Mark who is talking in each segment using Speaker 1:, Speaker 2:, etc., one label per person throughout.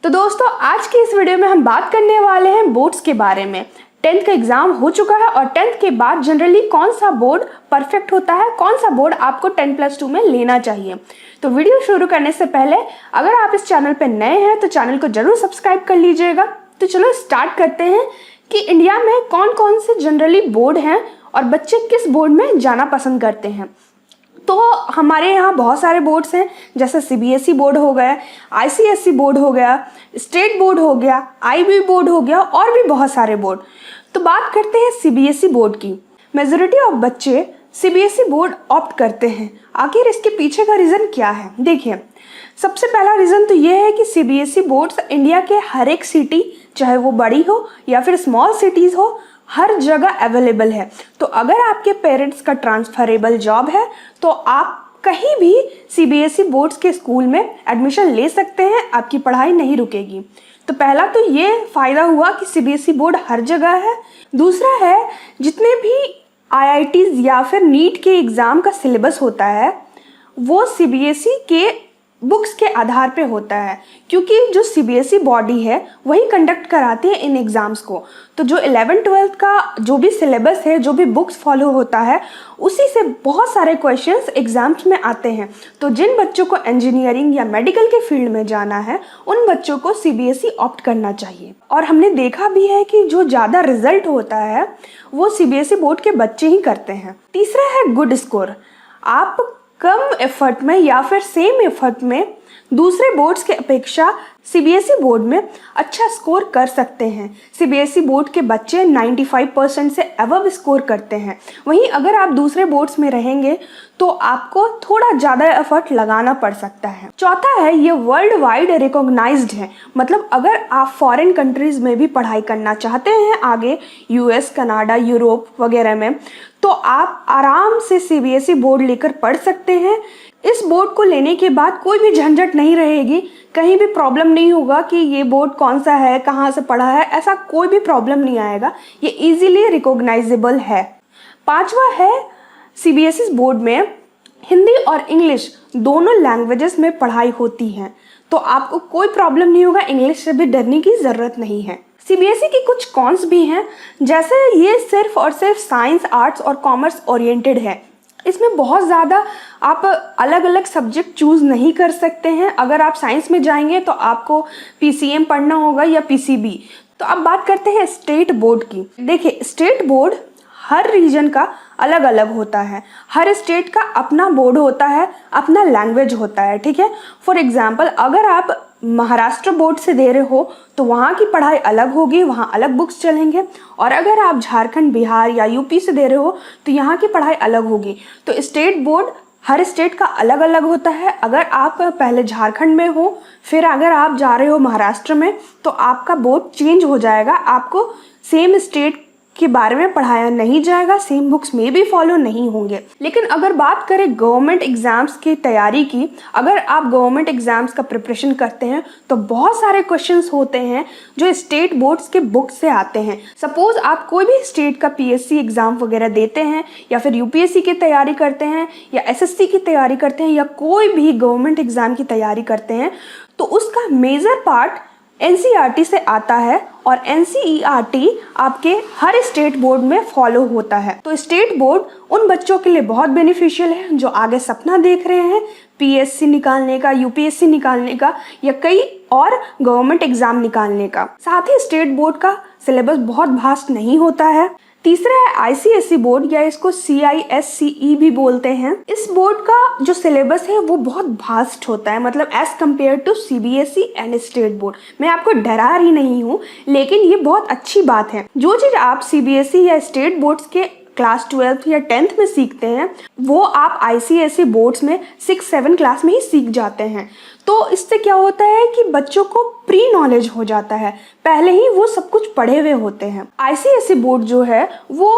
Speaker 1: तो दोस्तों आज की इस वीडियो में हम बात करने वाले हैं बोर्ड्स के बारे में। 10th का एग्जाम हो चुका है और 10th के बाद जनरली कौन सा बोर्ड परफेक्ट होता है, कौन सा बोर्ड आपको 10+2 में लेना चाहिए। तो वीडियो शुरू करने से पहले अगर आप इस चैनल पर नए हैं तो चैनल को जरूर सब्सक्राइब कर लीजिएगा। तो चलो स्टार्ट करते हैं कि इंडिया में कौन कौन से जनरली बोर्ड हैं और बच्चे किस बोर्ड में जाना पसंद करते हैं। तो हमारे यहाँ बहुत सारे बोर्ड्स हैं, जैसे सीबीएसई बोर्ड हो गया, आईसीएसई बोर्ड हो गया, स्टेट बोर्ड हो गया, आईबी बोर्ड हो गया और भी बहुत सारे बोर्ड। तो बात करते हैं सीबीएसई बोर्ड की। मेजॉरिटी ऑफ बच्चे सीबीएसई बोर्ड ऑप्ट करते हैं। आखिर इसके पीछे का रीज़न क्या है? देखिए, सबसे पहला रीज़न तो ये है कि सीबीएसई बोर्ड्स इंडिया के हर एक सिटी, चाहे वो बड़ी हो या फिर स्मॉल सिटीज़ हो, हर जगह अवेलेबल है। तो अगर आपके पेरेंट्स का ट्रांसफरेबल जॉब है तो आप कहीं भी सीबीएसई बोर्ड्स के स्कूल में एडमिशन ले सकते हैं, आपकी पढ़ाई नहीं रुकेगी। तो पहला तो ये फ़ायदा हुआ कि सीबीएसई बोर्ड हर जगह है। दूसरा है, जितने भी आईआईटीज़ या फिर नीट के एग्ज़ाम का सिलेबस होता है वो सीबीएसई के बुक्स के आधार पे होता है, क्योंकि जो सीबीएसई बॉडी है वही कंडक्ट कराती है इन एग्ज़ाम्स को। तो जो 11th-12th का जो भी सिलेबस है, जो भी बुक्स फॉलो होता है, उसी से बहुत सारे क्वेश्चंस एग्ज़ाम्स में आते हैं। तो जिन बच्चों को इंजीनियरिंग या मेडिकल के फील्ड में जाना है उन बच्चों को सीबीएसई ऑप्ट करना चाहिए। और हमने देखा भी है कि जो ज़्यादा रिजल्ट होता है वो सीबीएसई बोर्ड के बच्चे ही करते हैं। तीसरा है गुड स्कोर। आप कम एफर्ट में या फिर सेम एफर्ट में दूसरे बोर्ड्स के अपेक्षा सीबीएसई बोर्ड में अच्छा स्कोर कर सकते हैं। सीबीएसई बोर्ड के बच्चे 95% से अबव स्कोर करते हैं। वहीं अगर आप दूसरे बोर्ड्स में रहेंगे तो आपको थोड़ा ज़्यादा एफर्ट लगाना पड़ सकता है। चौथा है, ये वर्ल्ड वाइड रिकॉग्नाइज्ड है। मतलब अगर आप फॉरेन कंट्रीज़ में भी पढ़ाई करना चाहते हैं आगे, यूएस, कनाडा, यूरोप वगैरह में, तो आप आराम से सीबीएसई बोर्ड लेकर पढ़ सकते हैं। इस बोर्ड को लेने के बाद कोई भी झंझट नहीं रहेगी, कहीं भी प्रॉब्लम नहीं होगा कि ये बोर्ड कौन सा है, कहाँ से पढ़ा है, ऐसा कोई भी प्रॉब्लम नहीं आएगा। ये इजीली रिकॉग्नाइजेबल है। पांचवा है, सीबीएसई बोर्ड में हिंदी और इंग्लिश दोनों लैंग्वेजेस में पढ़ाई होती है, तो आपको कोई प्रॉब्लम नहीं होगा, इंग्लिश से भी डरने की ज़रूरत नहीं है। सीबीएसई की कुछ कॉन्स भी हैं, जैसे ये सिर्फ और सिर्फ साइंस, आर्ट्स और कॉमर्स ओरिएंटेड है। इसमें बहुत ज़्यादा आप अलग अलग सब्जेक्ट चूज़ नहीं कर सकते हैं। अगर आप साइंस में जाएंगे तो आपको पीसीएम पढ़ना होगा या पीसीबी। तो अब बात करते हैं स्टेट बोर्ड की। देखिए, स्टेट बोर्ड हर रीजन का अलग अलग होता है। हर स्टेट का अपना बोर्ड होता है, अपना लैंग्वेज होता है, ठीक है। फॉर एग्जांपल, अगर आप महाराष्ट्र बोर्ड से दे रहे हो तो वहाँ की पढ़ाई अलग होगी, वहाँ अलग बुक्स चलेंगे। और अगर आप झारखंड, बिहार या यूपी से दे रहे हो तो यहाँ की पढ़ाई अलग होगी। तो स्टेट बोर्ड हर स्टेट का अलग अलग होता है। अगर आप पहले झारखंड में हो, फिर अगर आप जा रहे हो महाराष्ट्र में, तो आपका बोर्ड चेंज हो जाएगा। आपको सेम स्टेट के बारे में पढ़ाया नहीं जाएगा, सेम बुक्स में भी फॉलो नहीं होंगे। लेकिन अगर बात करें गवर्नमेंट एग्जाम्स की तैयारी की, अगर आप गवर्नमेंट एग्जाम्स का प्रिपरेशन करते हैं तो बहुत सारे क्वेश्चंस होते हैं जो स्टेट बोर्ड्स के बुक से आते हैं। सपोज आप कोई भी स्टेट का पीएससी एग्जाम वगैरह देते हैं या फिर यूपीएससी की तैयारी करते हैं या एसएससी की तैयारी करते हैं या कोई भी गवर्नमेंट एग्जाम की तैयारी करते हैं, तो उसका मेजर पार्ट एनसीईआरटी से आता है और एनसीईआरटी आपके हर स्टेट बोर्ड में फॉलो होता है। तो स्टेट बोर्ड उन बच्चों के लिए बहुत बेनिफिशियल है जो आगे सपना देख रहे हैं पीएससी निकालने का, यूपीएससी निकालने का या कई और गवर्नमेंट एग्जाम निकालने का। साथ ही स्टेट बोर्ड का सिलेबस बहुत वास्ट नहीं होता है। तीसरा है आईसीएसई बोर्ड, या इसको CISCE भी बोलते हैं। इस बोर्ड का जो सिलेबस है वो बहुत वास्ट होता है, मतलब as compare to CBSE and state board. मैं आपको डरा रही नहीं हूँ, लेकिन ये बहुत अच्छी बात है। जो चीज़ आप सीबीएसई या स्टेट बोर्ड्स के क्लास 12th या 10th में सीखते हैं वो आप आईसीएसई बोर्ड्स में 6-7 क्लास में ही सीख जाते हैं। तो इससे क्या होता है कि बच्चों को प्री नॉलेज हो जाता है, पहले ही वो सब कुछ पढ़े हुए होते हैं। आईसीएसई बोर्ड जो है वो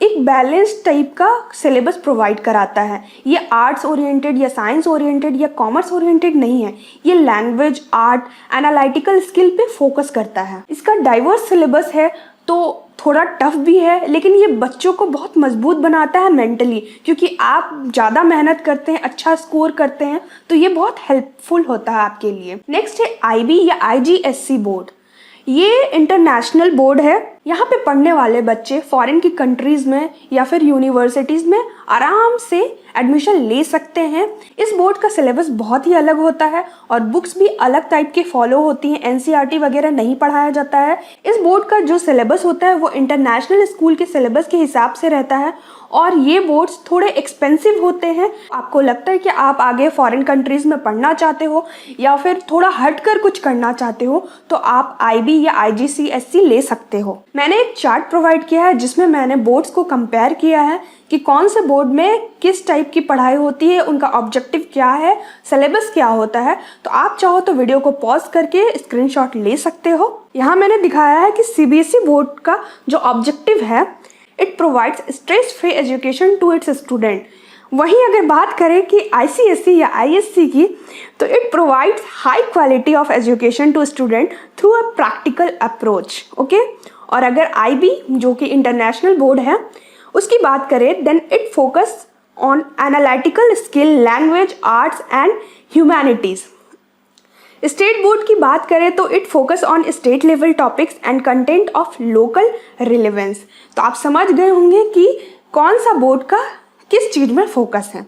Speaker 1: एक बैलेंस टाइप का सिलेबस प्रोवाइड कराता है। ये आर्ट्स ओरिएंटेड या साइंस ओरिएंटेड या कॉमर्स ओरिएंटेड नहीं है, ये लैंग्वेज, आर्ट, एनालिटिकल स्किल पे फोकस करता है। इसका डाइवर्स सिलेबस है, तो थोड़ा टफ भी है, लेकिन ये बच्चों को बहुत मजबूत बनाता है मेंटली, क्योंकि आप ज़्यादा मेहनत करते हैं, अच्छा स्कोर करते हैं, तो ये बहुत हेल्पफुल होता है आपके लिए। नेक्स्ट है IB या IGSC बोर्ड। ये इंटरनेशनल बोर्ड है। यहाँ पे पढ़ने वाले बच्चे फॉरेन की कंट्रीज़ में या फिर यूनिवर्सिटीज़ में आराम से एडमिशन ले सकते हैं। इस बोर्ड का सिलेबस बहुत ही अलग होता है और बुक्स भी अलग टाइप के फॉलो होती हैं। NCERT वगैरह नहीं पढ़ाया जाता है। इस बोर्ड का जो सिलेबस होता है वो इंटरनेशनल स्कूल के सिलेबस के हिसाब से रहता है और ये बोर्ड्स थोड़े एक्सपेंसिव होते हैं। आपको लगता है कि आप आगे फॉरेन कंट्रीज़ में पढ़ना चाहते हो या फिर थोड़ा हटकर कुछ करना चाहते हो, तो आप IB या IGCSE ले सकते हो। मैंने एक चार्ट प्रोवाइड किया है जिसमें मैंने बोर्ड्स को कंपेयर किया है कि कौन से बोर्ड में किस टाइप की पढ़ाई होती है, उनका ऑब्जेक्टिव क्या है, सिलेबस क्या होता है। तो आप चाहो तो वीडियो को पॉज करके स्क्रीनशॉट ले सकते हो। यहाँ मैंने दिखाया है कि CBSE बोर्ड का जो ऑब्जेक्टिव है, it provides stress free education to its student. वहीं अगर बात करें कि ICSE या ISC की, तो it provides high quality of education to student through a practical approach. Okay, और अगर IB जो कि इंटरनेशनल बोर्ड है उसकी बात करें, then it focus on analytical skill, language, arts and humanities. State board की बात करें तो it focus on state level topics and content of local relevance. तो आप समझ गए होंगे कि कौन सा बोर्ड का किस चीज़ में फोकस है।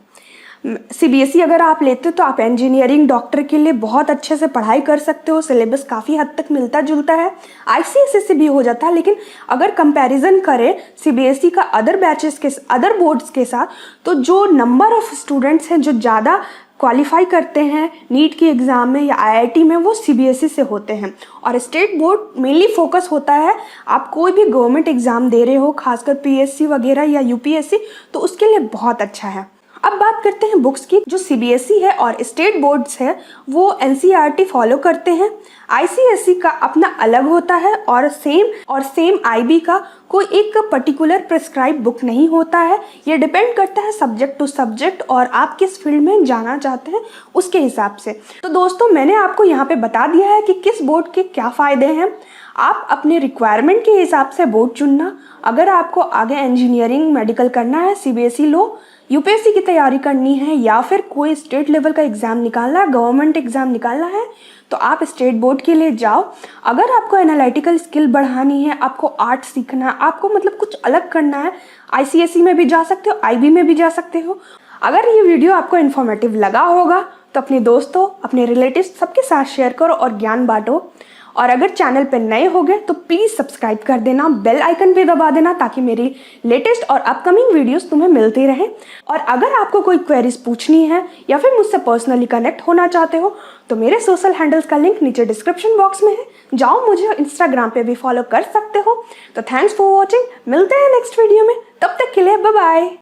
Speaker 1: CBSE अगर आप लेते हो तो आप इंजीनियरिंग, डॉक्टर के लिए बहुत अच्छे से पढ़ाई कर सकते हो। सिलेबस काफ़ी हद तक मिलता जुलता है। ICSE से भी हो जाता है, लेकिन अगर कंपैरिजन करें CBSE का अदर बैचेस के, अदर बोर्ड्स के साथ, तो जो नंबर ऑफ स्टूडेंट्स हैं जो ज़्यादा क्वालिफाई करते हैं नीट की एग्ज़ाम में या IIT में, वो CBSE से होते हैं। और स्टेट बोर्ड मेनली फोकस होता है, आप कोई भी गवर्नमेंट एग्ज़ाम दे रहे हो, खासकर PSC वगैरह या UPSC, तो उसके लिए बहुत अच्छा है। अब बात करते हैं बुक्स की। जो CBSE है और स्टेट बोर्ड्स है वो NCERT फॉलो करते हैं। ICSE का अपना अलग होता है और सेम IB का कोई एक पर्टिकुलर प्रिस्क्राइब बुक नहीं होता है। ये डिपेंड करता है सब्जेक्ट टू सब्जेक्ट और आप किस फील्ड में जाना चाहते हैं उसके हिसाब से। तो दोस्तों, मैंने आपको यहाँ पे बता दिया है कि किस बोर्ड के क्या फ़ायदे हैं। आप अपने रिक्वायरमेंट के हिसाब से बोर्ड चुनना। अगर आपको आगे इंजीनियरिंग, मेडिकल करना है, CBSE लो, UPSC की तैयारी करनी है या फिर कोई स्टेट लेवल का एग्ज़ाम निकालना है, गवर्नमेंट एग्ज़ाम निकालना है, तो आप स्टेट बोर्ड के लिए जाओ। अगर आपको एनालिटिकल स्किल बढ़ानी है, आपको आर्ट सीखना है, आपको मतलब कुछ अलग करना है, ICSE में भी जा सकते हो, IB में भी जा सकते हो। अगर ये वीडियो आपको इन्फॉर्मेटिव लगा होगा तो अपने दोस्तों, अपने रिलेटिव्स सबके साथ शेयर करो और ज्ञान बांटो। और अगर चैनल पर नए हो गए तो प्लीज़ सब्सक्राइब कर देना, बेल आइकन पे दबा देना, ताकि मेरी लेटेस्ट और अपकमिंग वीडियोस तुम्हें मिलती रहें। और अगर आपको कोई क्वेरीज पूछनी है या फिर मुझसे पर्सनली कनेक्ट होना चाहते हो तो मेरे सोशल हैंडल्स का लिंक नीचे डिस्क्रिप्शन बॉक्स में है। जाओ, मुझे इंस्टाग्राम पे भी फॉलो कर सकते हो। तो थैंक्स फॉर वॉचिंग। मिलते हैं नेक्स्ट वीडियो में, तब तक के लिए बाय बाय।